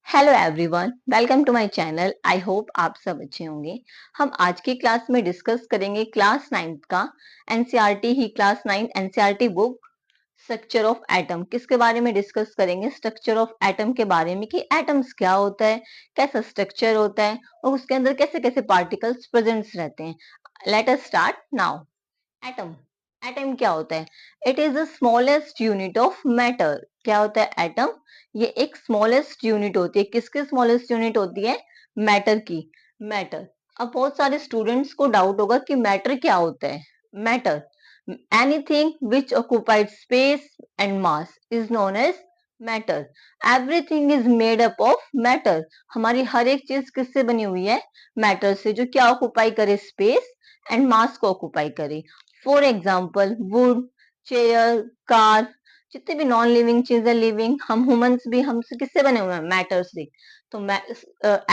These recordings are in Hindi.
Hello everyone, welcome to my channel. I hope आप सब अच्छे होंगे। हम आज की क्लास में डिस्कस करेंगे क्लास 9 का NCERT he class 9 NCERT book structure of atom. किसके बारे में डिस्कस करेंगे? स्ट्रक्चर ऑफ एटम के बारे में कि एटम्स क्या होता है, कैसा स्ट्रक्चर होता है और उसके अंदर कैसे कैसे पार्टिकल्स प्रेजेंट्स रहते हैं। Let us start now. Atom atom क्या होता है? It is the smallest unit of matter. क्या होता है एटम? ये एक स्मॉलेस्ट यूनिट होती है। किसकी स्मॉलेस्ट यूनिट होती है? मैटर की। मैटर। अब बहुत सारे स्टूडेंट्स को डाउट होगा कि मैटर क्या होता है। Matter, anything which occupied space and mass is known as matter. Everything is made up of matter. हमारी हर एक चीज किससे बनी हुई है? मैटर से, जो क्या ऑक्युपाई करे? स्पेस एंड मास को ऑक्युपाई करे। For example would, chair, car, जितने भी नॉन लिविंग चीजें, लिविंग, हम ह्यूमंस भी हमसे किससे बने हुए हैं? मैटर से। तो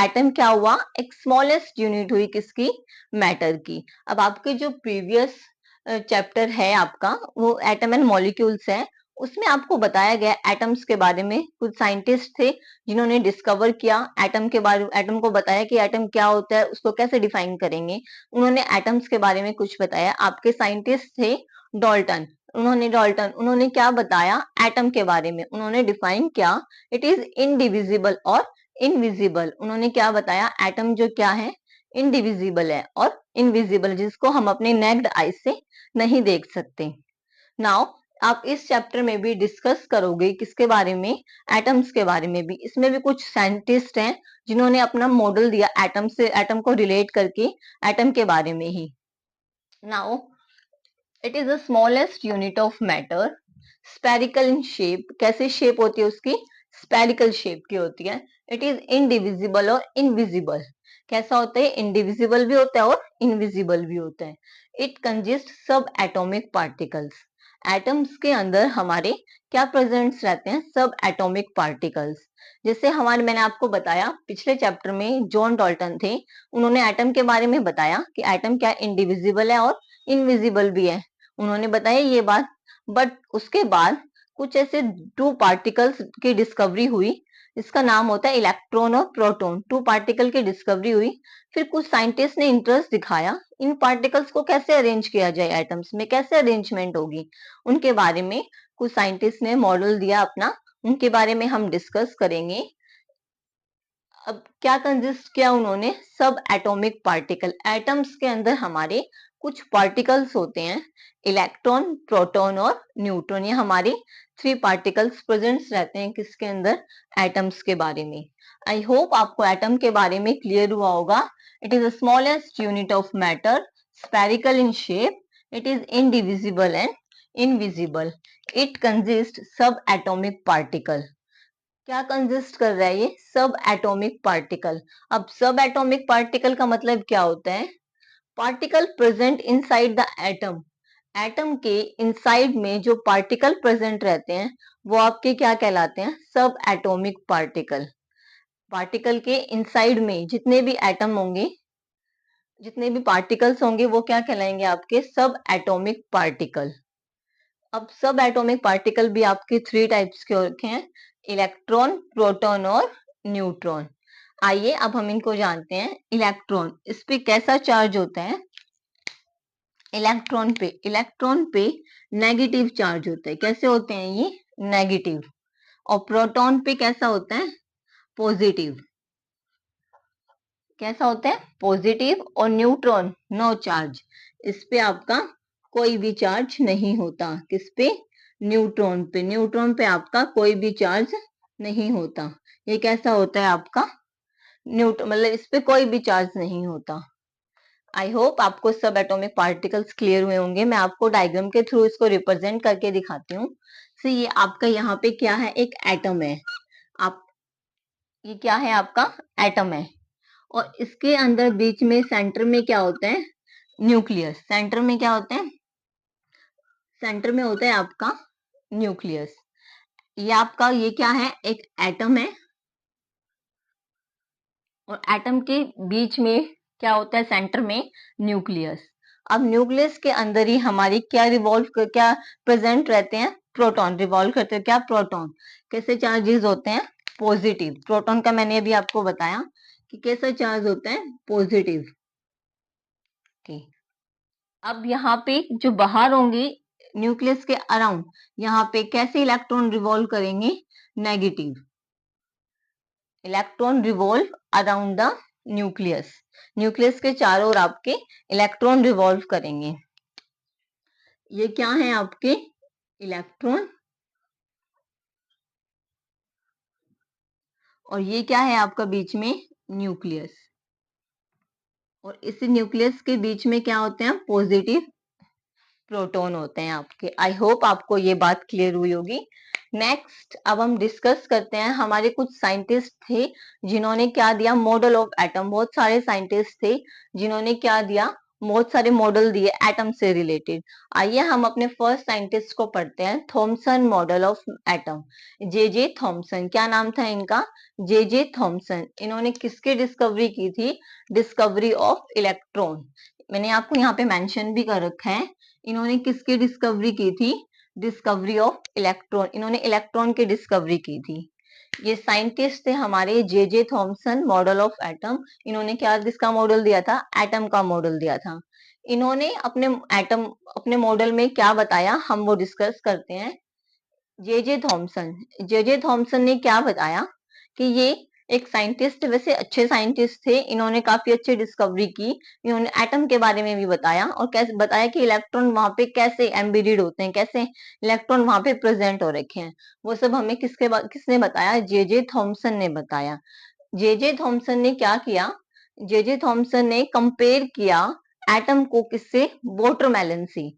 एटम क्या हुआ? एक स्मॉलेस्ट यूनिट हुई किसकी? मैटर की। अब आपके जो प्रीवियस चैप्टर है आपका, वो एटम एंड मॉलिक्यूल्स है। उसमें आपको बताया गया एटम्स के बारे में। कुछ साइंटिस्ट थे जिन्होंने डिस्कवर किया एटम के बारे में, एटम को बताया कि एटम क्या होता है, उसको कैसे डिफाइन करेंगे। उन्होंने एटम्स के बारे में कुछ बताया। आपके साइंटिस्ट थे डॉल्टन। उन्होंने क्या बताया एटम के बारे में? उन्होंने डिफाइन किया इट इज इनडिविजिबल और इनविजिबल। उन्होंने क्या बताया? एटम जो क्या है? इनडिविजिबल है और इनविजिबल, जिसको हम अपने नेक्ड आई से नहीं देख सकते। नाउ आप इस चैप्टर में भी डिस्कस करोगे किसके बारे में? एटम्स के बारे में भी। इसमें भी कुछ साइंटिस्ट हैं जिन्होंने अपना मॉडल दिया एटम से, एटम को रिलेट करके एटम के बारे में ही। Now it is the smallest unit of matter, spherical in shape. कैसे शेप होती है उसकी? स्पेरिकल शेप की होती है। इट इज इनडिविजिबल और इनविजिबल। कैसा होता है? इनडिविजिबल भी होता है और इनविजिबल भी होता है। इट कंजिस्ट सब एटॉमिक पार्टिकल्स। एटम्स के अंदर हमारे क्या प्रेजेंट्स रहते हैं? सब एटॉमिक पार्टिकल्स। जैसे हमारे, मैंने आपको बताया पिछले चैप्टर में जॉन डॉल्टन थे, उन्होंने एटम के बारे में बताया कि एटम क्या इनडिविजिबल है और इनविजिबल भी है। उन्होंने बताया ये बात। बट उसके बाद कुछ ऐसे टू पार्टिकल्स की डिस्कवरी हुई। इसका नाम होता है इलेक्ट्रॉन और प्रोटॉन। टू पार्टिकल की डिस्कवरी हुई। फिर कुछ साइंटिस्ट ने इंटरेस्ट दिखाया इन पार्टिकल्स को कैसे अरेंज किया जाए, एटम्स में कैसे अरेंजमेंट होगी, उनके बारे में कुछ साइंटिस्ट ने मॉडल दिया अपना। उनके बारे में हम डिस्कस करेंगे। अब क्या कंजिस्ट किया उन्होंने? सब एटॉमिक पार्टिकल। एटम्स के अंदर हमारे कुछ पार्टिकल्स होते हैं, इलेक्ट्रॉन, प्रोटॉन और न्यूट्रॉन। ये हमारे थ्री पार्टिकल्स प्रेजेंट्स रहते हैं किसके अंदर? एटम्स के बारे में। आई होप आपको एटम के बारे में क्लियर हुआ होगा। It is the smallest unit of matter, spherical in shape, it is indivisible and invisible, it consist सब एटॉमिक पार्टिकल। क्या कंजिस्ट कर रहा है ये? सब एटॉमिक पार्टिकल। अब सब एटॉमिक पार्टिकल का मतलब क्या होता है? Particle present inside the atom. Atom के इनसाइड में जो पार्टिकल प्रेजेंट रहते हैं वो आपके क्या कहलाते हैं? सब एटॉमिक पार्टिकल। पार्टिकल के इनसाइड में जितने भी एटम होंगे, जितने भी पार्टिकल्स होंगे, वो क्या कहलाएंगे? आपके सब एटॉमिक पार्टिकल। अब सब एटॉमिक पार्टिकल भी आपके थ्री टाइप्स के होते हैं, इलेक्ट्रॉन, प्रोटॉन और न्यूट्रॉन। आइए अब हम इनको जानते हैं। इलेक्ट्रॉन, इस पे कैसा चार्ज होता है? इलेक्ट्रॉन पे नेगेटिव चार्ज होता है। कैसे होते हैं ये? नेगेटिव। और प्रोटॉन पे कैसा होता है? पॉजिटिव। कैसा होता है? पॉजिटिव। और न्यूट्रॉन नो चार्ज, इस पे आपका कोई भी चार्ज नहीं होता। किस पे? न्यूट्रॉन पे। न्यूट्रॉन पे आपका कोई भी चार्ज नहीं होता। ये कैसा होता है आपका? न्यूट्रॉन, मतलब इस पे कोई भी चार्ज नहीं होता। आई होप आपको सब एटॉमिक पार्टिकल्स क्लियर हुए होंगे। मैं आपको डायग्राम के थ्रू इसको रिप्रेजेंट करके दिखाती हूँ। तो ये आपका यहाँ पे क्या है? एक एटम है। आप, ये क्या है? आपका एटम है। और इसके अंदर बीच में सेंटर में क्या होता है? न्यूक्लियस। सेंटर में क्या होता है? सेंटर में होता है आपका न्यूक्लियस। ये आपका, ये क्या है? एक एटम है। और एटम के बीच में क्या होता है? सेंटर में न्यूक्लियस। अब न्यूक्लियस के अंदर ही हमारी क्या क्या प्रेजेंट रहते हैं? प्रोटॉन रिवॉल्व करते हैं। क्या? प्रोटॉन। कैसे चार्जेस होते हैं? पॉजिटिव। प्रोटॉन का मैंने अभी आपको बताया कि कैसा चार्ज होता है, पॉजिटिव। ओके, अब यहाँ पे जो बाहर होंगे न्यूक्लियस के अराउंड, यहाँ पे कैसे इलेक्ट्रॉन रिवॉल्व करेंगे, negative. Electron revolve around the nucleus, nucleus के चारों ओर आपके इलेक्ट्रॉन रिवॉल्व करेंगे। ये क्या है आपके इलेक्ट्रॉन, और ये क्या है आपका बीच में न्यूक्लियस, और इस न्यूक्लियस के बीच में क्या होते हैं, पॉजिटिव प्रोटॉन होते हैं आपके। आई होप आपको ये बात क्लियर हुई होगी। नेक्स्ट अब हम डिस्कस करते हैं, हमारे कुछ साइंटिस्ट थे जिन्होंने क्या दिया, मॉडल ऑफ एटम। बहुत सारे साइंटिस्ट थे जिन्होंने क्या दिया, बहुत सारे मॉडल दिए एटम से रिलेटेड। आइए हम अपने फर्स्ट साइंटिस्ट को पढ़ते हैं, Thompson model of atom. J J Thompson, क्या नाम था इनका, जे जे थॉमसन। इन्होंने किसकी डिस्कवरी की थी, डिस्कवरी ऑफ इलेक्ट्रॉन। मैंने आपको यहाँ पे मेंशन भी कर रखा है, इन्होंने किसकी डिस्कवरी की थी, डिस्कवरी ऑफ इलेक्ट्रॉन। इन्होंने इलेक्ट्रॉन की डिस्कवरी की थी। ये साइंटिस्ट थे हमारे J J Thomson, model of atom. इन्होंने क्या किसका मॉडल दिया था, एटम का मॉडल दिया था। इन्होंने अपने एटम, अपने मॉडल में क्या बताया, हम वो डिस्कस करते हैं। जे जे थॉमसन, जे जे थॉमसन ने क्या बताया कि ये एक साइंटिस्ट, वैसे अच्छे साइंटिस्ट थे, इन्होंने काफी अच्छी डिस्कवरी की। इन्होंने एटम के बारे में भी बताया, और कैसे बताया कि इलेक्ट्रॉन वहां पे कैसे एम्बेडेड होते हैं, कैसे इलेक्ट्रॉन वहां पे प्रेजेंट हो रखे हैं। वो सब हमें किसने बताया, जे जे थॉमसन ने बताया। जे जे थॉमसन ने क्या किया, जे जे थॉमसन ने कंपेयर किया एटम को किससे, वाटरमेलन से।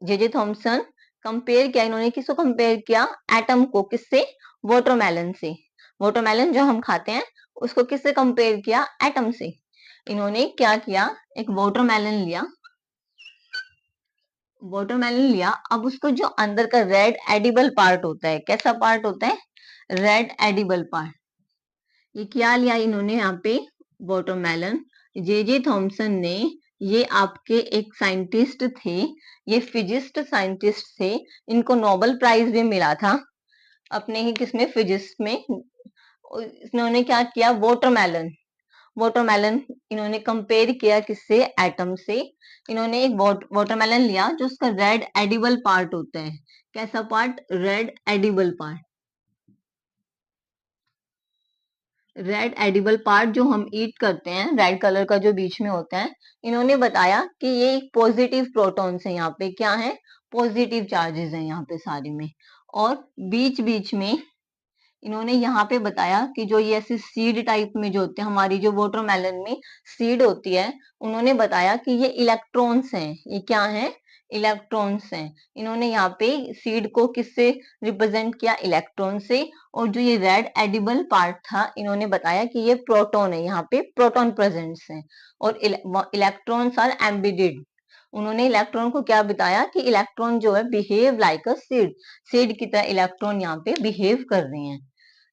जे जे थॉमसन कंपेयर किया, इन्होंने किसको कंपेयर किया, एटम को किससे, वाटरमेलन से। वाटरमेलन जो हम खाते हैं उसको किससे कंपेयर किया, एटम से। इन्होंने क्या किया, एक वाटरमेलन लिया, वाटरमेलन लिया, अब उसको जो अंदर का रेड एडिबल पार्ट होता है, कैसा पार्ट होता है, रेड एडिबल पार्ट, ये क्या लिया इन्होंने यहाँ पे, वाटरमेलन। जे जे थॉमसन ने, ये आपके एक साइंटिस्ट थे, ये फिजिस्ट साइंटिस्ट थे, इनको नोबेल प्राइज भी मिला था अपने ही किसमें, फिजिक्स में। इन्होंने क्या किया, वाटरमेलन, वाटरमेलन इन्होंने कंपेयर किया किससे, एटम से। इन्होंने एक वाटरमेलन लिया जो उसका रेड एडिबल पार्ट होता है, कैसा part, red edible part, red edible part जो हम ईट करते हैं, रेड कलर का जो बीच में होता है। इन्होंने बताया कि ये एक पॉजिटिव प्रोटॉन्स है, यहाँ पे क्या है, पॉजिटिव चार्जेस हैं यहाँ पे सारे में। और बीच बीच में इन्होंने यहाँ पे बताया कि जो ये ऐसे सीड टाइप में जो होते हैं, हमारी जो वाटरमेलन में सीड होती है, उन्होंने बताया कि ये इलेक्ट्रॉन्स हैं, ये क्या है, इलेक्ट्रॉन्स हैं। इन्होंने यहाँ पे सीड को किससे रिप्रेजेंट किया, इलेक्ट्रॉन से। और जो ये रेड एडिबल पार्ट था, इन्होंने बताया कि ये प्रोटॉन है, यहाँ पे प्रोटॉन प्रेजेंट्स हैं, और इलेक्ट्रॉन्स आर एम्बेडेड। उन्होंने इलेक्ट्रॉन को क्या बताया कि इलेक्ट्रॉन जो है behave like a seed, seed की तरह इलेक्ट्रॉन यहाँ पे बिहेव कर रहे हैं।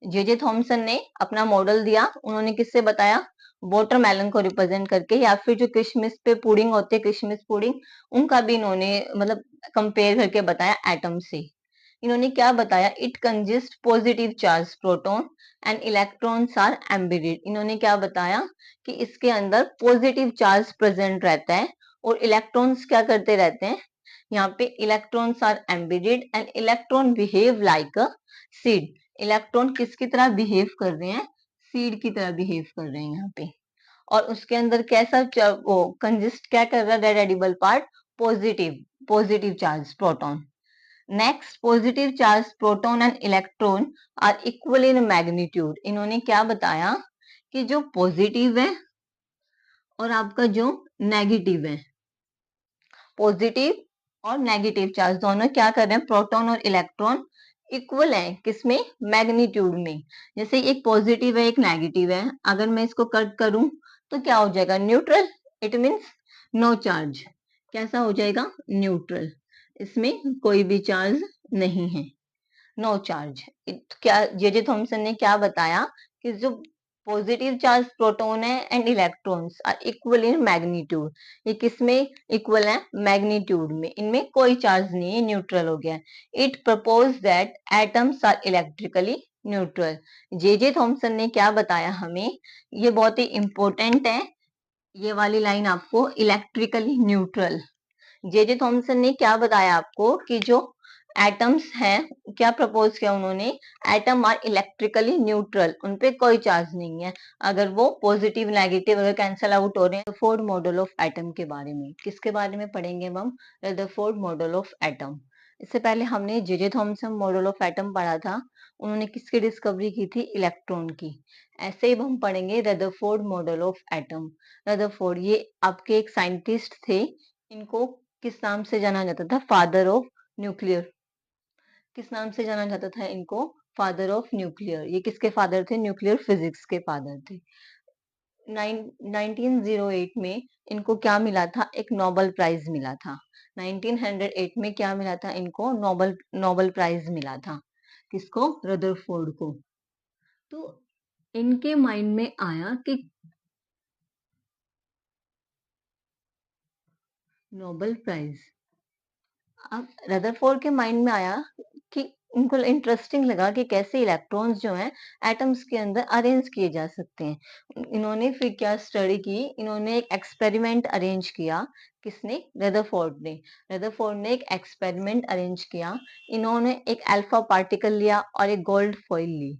जे जे थॉमसन ने अपना मॉडल दिया, उन्होंने किससे बताया, वाटरमेलन को रिप्रेजेंट करके, या फिर जो किशमिश पे पुडिंग होती है, किशमिश पुडिंग, उनका भी इन्होंने मतलब कंपेयर करके बताया एटम से। इन्होंने क्या बताया, it consist positive charge proton and electrons are embedded. इन्होंने क्या बताया कि इसके अंदर पॉजिटिव चार्ज प्रेजेंट रहता है, और इलेक्ट्रॉन्स क्या करते रहते हैं, यहाँ पे electrons are embedded and electron behave like a seed. Electron किसकी तरह बिहेव कर रहे हैं, सीड की तरह बिहेव कर रहे हैं यहाँ पे। और उसके अंदर कैसा वो कंजिस्ट क्या कर रहा है, red edible part, positive, positive charge proton. Next, positive charge proton and electron are equal in magnitude. इन्होंने क्या बताया कि जो पॉजिटिव है और आपका जो नेगेटिव है, पॉजिटिव और नेगेटिव चार्ज दोनों क्या कर रहे हैं, प्रोटॉन और इलेक्ट्रॉन इक्वल है, किसमें, मैग्नीट्यूड में। जैसे एक पॉजिटिव है, एक नेगेटिव है, अगर मैं इसको कट करूं तो क्या हो जाएगा, neutral. It means no charge, कैसा हो जाएगा, न्यूट्रल, इसमें कोई भी चार्ज नहीं है, नो चार्ज। क्या जे जे थॉमसन ने क्या बताया कि जो पॉजिटिव चार्ज प्रोटॉन है and electrons are equal in magnitude, ये किसमें इक्वल है, मैग्नीट्यूड में, इनमें कोई चार्ज नहीं है, न्यूट्रल हो गया। It propose that atoms are electrically neutral. J Thomson ने क्या बताया हमें, ये बहुत ही इंपॉर्टेंट है, ये वाली लाइन आपको, इलेक्ट्रिकली न्यूट्रल। जे थॉमसन ने क्या बताया आपको कि जो एटम्स हैं, क्या प्रपोज किया उन्होंने, एटम आर इलेक्ट्रिकली न्यूट्रल, उनपे कोई चार्ज नहीं है, अगर वो पॉजिटिव नेगेटिव अगर कैंसल आउट हो रहे हैं। रदरफोर्ड मॉडल ऑफ एटम के बारे में, किसके बारे में पढ़ेंगे हम, रदरफोर्ड मॉडल ऑफ एटम। इससे पहले हमने जे थॉमसन मॉडल ऑफ एटम पढ़ा था, उन्होंने किसकी डिस्कवरी की थी, इलेक्ट्रॉन की। ऐसे ही हम पढ़ेंगे Rutherford model of atom. Rutherford ये आपके एक साइंटिस्ट थे, इनको किस नाम से जाना जाता था, फादर ऑफ न्यूक्लियर। किस नाम से जाना जाता था इनको, फादर ऑफ न्यूक्लियर। ये किसके फादर थे, न्यूक्लियर फिजिक्स के फादर थे। 1908 में इनको क्या मिला था, एक नोबेल प्राइज मिला था। 1908 में क्या मिला था इनको, नोबेल नोबेल प्राइज मिला था। किसको, रदरफोर्ड को। तो इनके माइंड में आया कि नोबेल प्राइज, अब रदरफोर्ड के माइंड में आया कि उनको इंटरेस्टिंग लगा कि कैसे इलेक्ट्रॉन्स जो हैं एटम्स के अंदर अरेंज किए जा सकते हैं। इन्होंने फिर क्या स्टडी की, इन्होंने एक एक्सपेरिमेंट अरेंज किया। किसने, रदरफोर्ड ने। रदरफोर्ड ने एक एक्सपेरिमेंट अरेंज किया। इन्होंने एक अल्फा पार्टिकल लिया और एक गोल्ड फॉइल ली।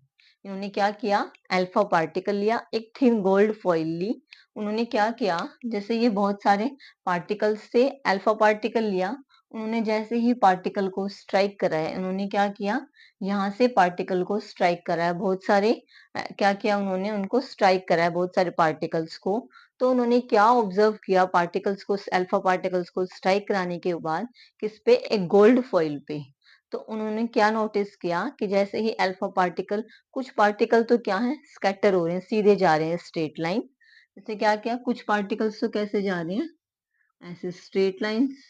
इन्होंने क्या किया, अल्फा पार्टिकल लिया, एक थिन गोल्ड फॉइल ली। उन्होंने क्या किया, जैसे ये बहुत सारे पार्टिकल्स से अल्फा पार्टिकल लिया, उन्होंने जैसे ही पार्टिकल को स्ट्राइक करा है, उन्होंने क्या किया, यहाँ से पार्टिकल को स्ट्राइक करा है, बहुत सारे क्या किया उन्होंने, उनको स्ट्राइक करा है बहुत सारे पार्टिकल्स को। तो उन्होंने क्या ऑब्जर्व किया, पार्टिकल्स को, अल्फा पार्टिकल्स को स्ट्राइक कराने के बाद किस पे, एक गोल्ड फॉइल पे। तो उन्होंने क्या नोटिस किया कि जैसे ही अल्फा पार्टिकल, कुछ पार्टिकल तो क्या है, स्कैटर हो रहे हैं, सीधे जा रहे हैं स्ट्रेट लाइन। जैसे क्या किया, कुछ पार्टिकल्स तो कैसे जा रहे हैं, ऐसे स्ट्रेट लाइंस,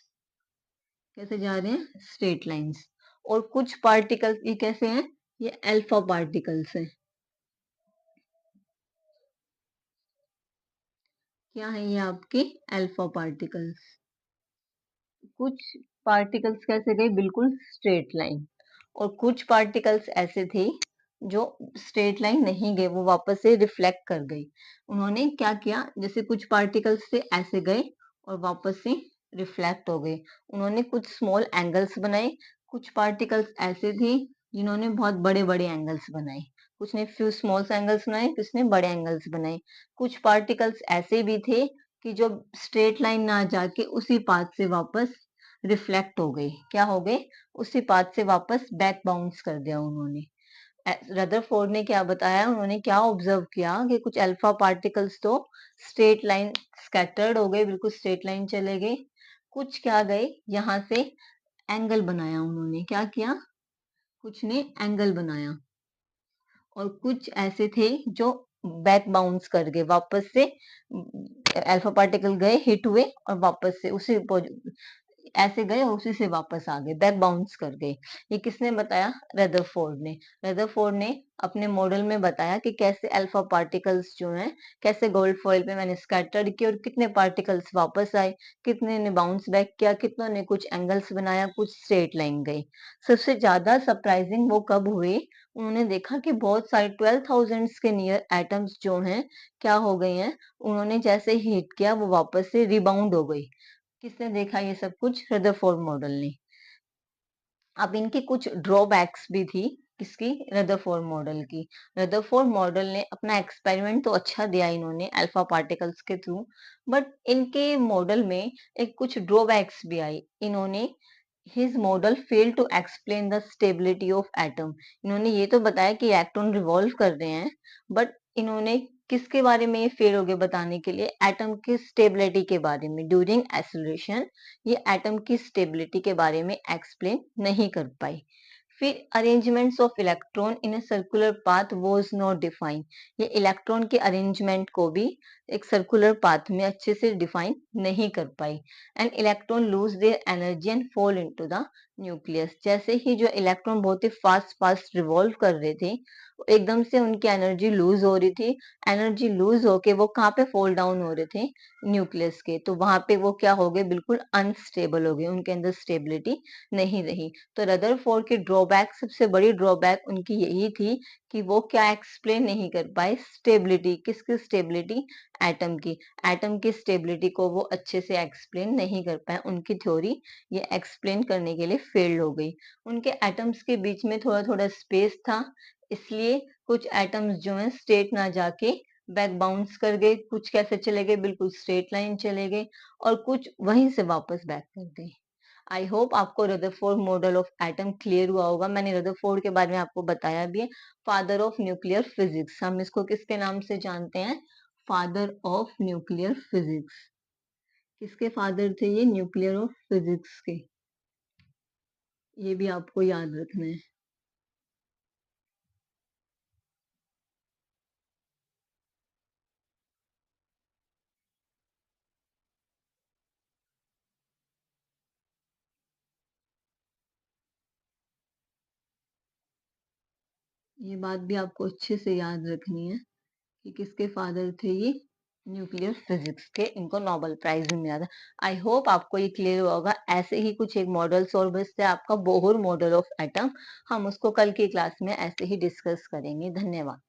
कैसे जा रहे हैं, स्ट्रेट लाइंस। और कुछ पार्टिकल्स ये कैसे हैं, ये अल्फा पार्टिकल्स हैं। क्या है ये आपके, अल्फा पार्टिकल्स। कुछ पार्टिकल्स कैसे गए, बिल्कुल स्ट्रेट लाइन। और कुछ पार्टिकल्स ऐसे थे जो स्ट्रेट लाइन नहीं गए, वो वापस से रिफ्लेक्ट कर गई। उन्होंने क्या किया, जैसे कुछ पार्टिकल्स थे ऐसे गए और वापस से रिफ्लेक्ट हो गए। उन्होंने कुछ स्मॉल एंगल्स बनाए। कुछ पार्टिकल्स ऐसे थे जिन्होंने बहुत बड़े बड़े एंगल्स बनाए। कुछ ने फ्यू स्मॉल एंगल्स बनाए, कुछ ने बड़े एंगल्स बनाए। कुछ पार्टिकल्स ऐसे भी थे कि जो स्ट्रेट लाइन ना जाके उसी पाथ से वापस रिफ्लेक्ट हो गए, क्या हो गए, उसी पाथ से वापस बैक बाउंस कर दिया उन्होंने। रदरफोर्ड ने क्या बताया, उन्होंने क्या ऑब्जर्व किया कि कुछ अल्फा पार्टिकल्स तो स्ट्रेट लाइन स्कैटर्ड हो गए, बिल्कुल स्ट्रेट लाइन चले गए। कुछ क्या गए, यहाँ से एंगल बनाया उन्होंने, क्या किया, कुछ ने एंगल बनाया। और कुछ ऐसे थे जो बैक बाउंस कर गए, वापस से अल्फा पार्टिकल गए, हिट हुए और वापस से उसी ऐसे गए और उसी से वापस आ गए, बैक बाउंस कर गए। ये किसने बताया, रदरफोर्ड ने। रदरफोर्ड ने अपने मॉडल में बताया कि कैसे अल्फा पार्टिकल्स जो हैं, कैसे गोल्ड फॉइल पे मैंने स्कैटर्ड किए और कितने पार्टिकल्स वापस आए, कितने ने बाउंस बैक किया, कितनों ने कुछ एंगल्स बनाया, कुछ स्ट्रेट लाइन गई। सबसे ज्यादा सरप्राइजिंग वो कब हुए, उन्होंने देखा कि बहुत सारे 12,000 के नियर एटम्स जो हैं, क्या हो गए हैं, उन्होंने जैसे हिट किया वो वापस से रिबाउंड हो गई। किसने देखा ये सब कुछ, रदरफोर्ड मॉडल ने। अब इनकी कुछ ड्रॉबैक्स भी थी, किसकी, रदरफोर्ड मॉडल की। रदरफोर्ड मॉडल ने अपना एक्सपेरिमेंट तो अच्छा दिया इन्होंने अल्फा पार्टिकल्स के थ्रू, बट इनके मॉडल में एक कुछ ड्रॉबैक्स भी आई। इन्होंने his model fail to explain the stability of atom. इन्होंने ये तो बताया कि इलेक्ट्रॉन रिवॉल्व कर रहे हैं, बट इन्होंने किसके बारे में फेल हो गए बताने के लिए, एटम की स्टेबिलिटी के बारे में। ड्यूरिंग एक्सीलरेशन ये एटम की स्टेबिलिटी के बारे में एक्सप्लेन नहीं कर पाई। फिर arrangements of electron in a circular path was not define. ये इलेक्ट्रॉन के अरेंजमेंट को भी एक सर्कुलर पाथ में अच्छे से डिफाइन नहीं कर पाई। And electron lose their energy and fall into the nucleus. जैसे ही जो इलेक्ट्रॉन बहुत ही फास्ट फास्ट रिवॉल्व कर रहे थे, एकदम से उनकी एनर्जी लूज हो रही थी। एनर्जी लूज होके वो कहाँ पे फॉल डाउन हो रहे थे, न्यूक्लियस के। तो वहां पे वो क्या हो गए, बिल्कुल अनस्टेबल हो गए, उनके अंदर स्टेबिलिटी नहीं रही। तो रदरफोर्ड की ड्रॉबैक, सबसे बड़ी ड्रॉबैक उनकी यही थी कि वो क्या एक्सप्लेन नहीं कर पाए, स्टेबिलिटी, किसकी स्टेबिलिटी, एटम की। एटम की स्टेबिलिटी को वो अच्छे से एक्सप्लेन नहीं कर पाए, उनकी थ्योरी ये एक्सप्लेन करने के लिए फेल्ड हो गई। उनके एटम्स के बीच में थोड़ा थोड़ा स्पेस था, इसलिए कुछ एटम्स जो हैं स्ट्रेट ना जाके बैक बाउंस कर गए, कुछ कैसे चले गए, बिल्कुल स्ट्रेट लाइन चले गए, और कुछ वहीं से वापस बैक कर गए। आई होप आपको Rutherford model of atom clear हुआ होगा। मैंने रदरफोर्ड के बारे में आपको बताया भी है, फादर ऑफ न्यूक्लियर फिजिक्स। हम इसको किसके नाम से जानते हैं? Father of nuclear physics. किसके फादर थे ये? न्यूक्लियर ऑफ फिजिक्स के। ये भी आपको याद रखना है। ये बात भी आपको अच्छे से याद रखनी है कि किसके फादर थे ये? न्यूक्लियर फिजिक्स के। इनको नोबेल प्राइज भी मिला था। आई होप आपको ये क्लियर हुआ होगा। ऐसे ही कुछ एक मॉडल्स और बचते हैं आपका, बोहर मॉडल ऑफ एटम। हम उसको कल की क्लास में ऐसे ही डिस्कस करेंगे। धन्यवाद।